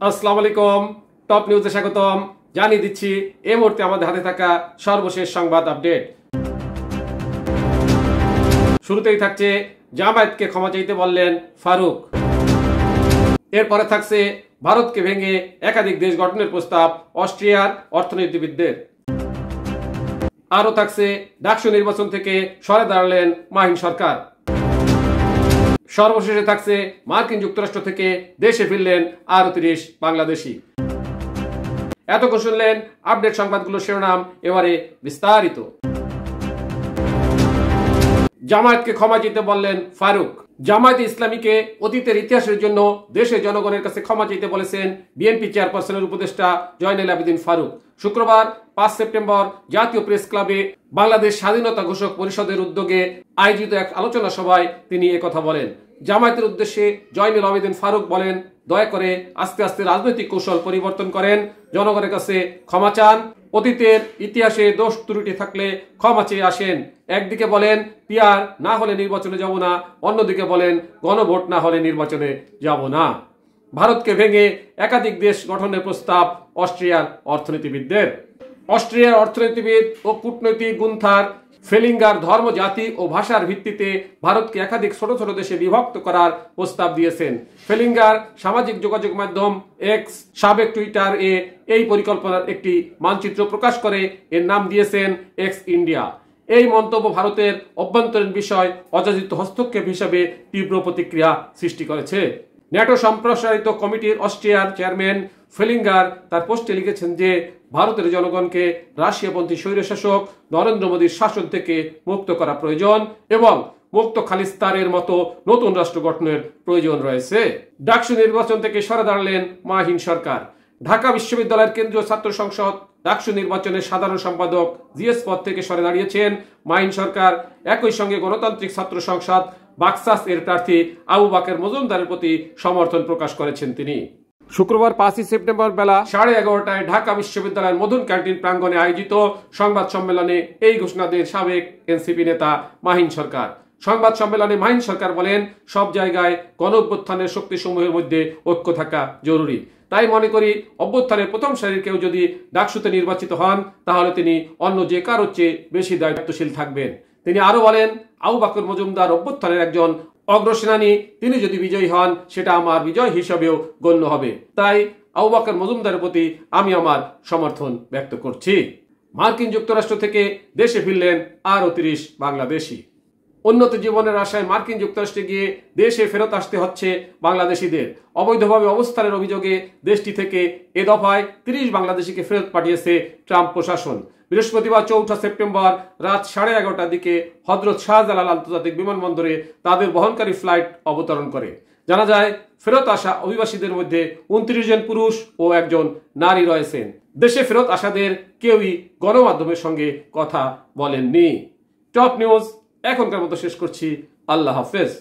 আসসালামু আলাইকুম। টপ নিউজে স্বাগতম। জানিয়ে দিচ্ছি এই মুহূর্তে আমাদের হাতে থাকা সর্বশেষ সংবাদ আপডেট। শুরুতেই থাকছে জামায়াতকে ক্ষমা চাইতে বললেন ফারুক। এরপরে থাকছে ভারতকে ভেঙে একাধিক দেশ গঠনের প্রস্তাব অস্ট্রিয়ার অর্থনীতিবিদদের। আরও থাকছে ডাকসু নির্বাচন থেকে সরে দাঁড়ালেন মাহিন সরকার। সর্বশেষে থাকছে মার্কিন যুক্তরাষ্ট্র থেকে দেশে ফিরলেন আরও 30 বাংলাদেশি। এতক্ষণ শুনলেন আপডেট সংবাদগুলোর শিরোনাম, এবারে বিস্তারিত। জামায়াতকে ক্ষমা চাইতে বললেন ফারুক। জামায়াতে ইসলামীকে অতীতের ইতিহাসের জন্য দেশের জনগণের কাছে ক্ষমা চাইতে বলেছেন বিএনপি চেয়ারপারসনের উপদেষ্টা জয়নুল আবেদিন ফারুক। শুক্রবার 5 সেপ্টেম্বর জাতীয় প্রেস ক্লাবে বাংলাদেশ স্বাধীনতা ঘোষক পরিষদের উদ্যোগে আয়োজিত এক আলোচনা সভায় তিনি একথা বলেন। জামায়াতের উদ্দেশ্যে জয়নুল আবেদিন ফারুক বলেন, দয়া করে আস্তে আস্তে রাজনৈতিক কৌশল পরিবর্তন করেন, জনগণের কাছে ক্ষমা চান, অতীতের ইতিহাসে দোষ ত্রুটি থাকলে ক্ষমা চেয়ে আসেন। একদিকে বলেন পিআর না হলে নির্বাচনে যাব না, অন্যদিকে বলেন গণভোট না হলে নির্বাচনে যাব না। ভারতকে ভেঙে একাধিক দেশ গঠনের প্রস্তাব অস্ট্রিয়ার অর্থনীতিবিদদের। অস্ট্রিয়ার অর্থনীতিবিদ ও কূটনৈতিক গুন্থার ফেলিঙ্গার ধর্ম, জাতি ও ভাষার ভিত্তিতে ভারতকে একাধিক ছোট ছোট দেশে বিভক্ত করার প্রস্তাব দিয়েছেন। ফেলিঙ্গার সামাজিক যোগাযোগ মাধ্যম এক্স, সাবেক টুইটার এ এই পরিকল্পনার একটি মানচিত্র প্রকাশ করে এর নাম দিয়েছেন এক্স ইন্ডিয়া। এই মন্তব্য ভারতের অভ্যন্তরীণ বিষয় অযাচিত হস্তক্ষেপ হিসেবে তীব্র প্রতিক্রিয়া সৃষ্টি করেছে। ন্যাটো সম্প্রসারিত কমিটির অস্ট্রিয়ার চেয়ারম্যান ফেলিঙ্গার তার পোস্টে লিখেছেন যে ভারতের জনগণকে রাশিয়াপন্থী স্বৈরশাসক নরেন্দ্র মোদীর শাসন থেকে মুক্ত করা প্রয়োজন এবং মুক্ত খালিস্তানের মতো নতুন রাষ্ট্র গঠনের প্রয়োজন রয়েছে। ডাকসু নির্বাচন থেকে সরে দাঁড়ালেন মাহিন সরকার। ঢাকা বিশ্ববিদ্যালয়ের কেন্দ্রীয় ছাত্র সংসদ ডাকসু নির্বাচনের সাধারণ সম্পাদক জিএস পদ থেকে সরে দাঁড়িয়েছেন মাহিন সরকার। একই সঙ্গে গণতান্ত্রিক ছাত্র সংসদ বাকসাস এর প্রার্থী আবু বাকের মজুমদারের প্রতি সমর্থন প্রকাশ করেছেন তিনি। শুক্রবার 5 সেপ্টেম্বর বেলা 11:30টায় ঢাকা বিশ্ববিদ্যালয়ের মধুন ক্যান্টিন প্রাঙ্গণে আয়োজিত সংবাদ সম্মেলনে এই ঘোষণা দেন সাবেক এনসিপি নেতা মাহিন সরকার। সংবাদ সম্মেলনে মাহিন সরকার বলেন, সব জায়গায় গণ অভ্যুত্থানের শক্তিসমূহের মধ্যে ঐক্য থাকা জরুরি। তাই মনে করি অভ্যুত্থানের প্রথম সারির কেউ যদি ডাকসুতে নির্বাচিত হন তাহলে তিনি অন্য যে কারোর চেয়ে বেশি দায়িত্বশীল থাকবেন। তিনি আরো বলেন, আবু বকর মজুমদার অভ্যুত্থানের একজন অগ্রসেনানী, তিনি যদি বিজয়ী হন সেটা আমার বিজয় হিসাবেও গণ্য হবে। তাই আবু বকর মজুমদারের প্রতি আমি আমার সমর্থন ব্যক্ত করছি। মার্কিন যুক্তরাষ্ট্র থেকে দেশে ফিরলেন আরও 30 বাংলাদেশি। উন্নত জীবনের আশায় মার্কিন যুক্তরাষ্ট্রে গিয়ে দেশে ফেরত আসতে হচ্ছে বাংলাদেশিদের। অবৈধভাবে অবস্থানের অভিযোগে দেশটি থেকে এ দফায় 30 বাংলাদেশিকে ফেরত পাঠিয়েছে ট্রাম্প প্রশাসন। বৃহস্পতিবার 4 সেপ্টেম্বর রাত 11:30টার দিকে হযরত শাহজালাল আন্তর্জাতিক বিমানবন্দরে তাদের বহনকারী ফ্লাইট অবতরণ করে। জানা যায় ফেরত আসা অভিবাসীদের মধ্যে 29 জন পুরুষ ও 1 জন নারী রয়েছেন। দেশে ফেরত আসাদের কেউই গণমাধ্যমের সঙ্গে কথা বলেননি। টপ নিউজ এখনকার মতো শেষ করছি। আল্লাহ হাফেজ।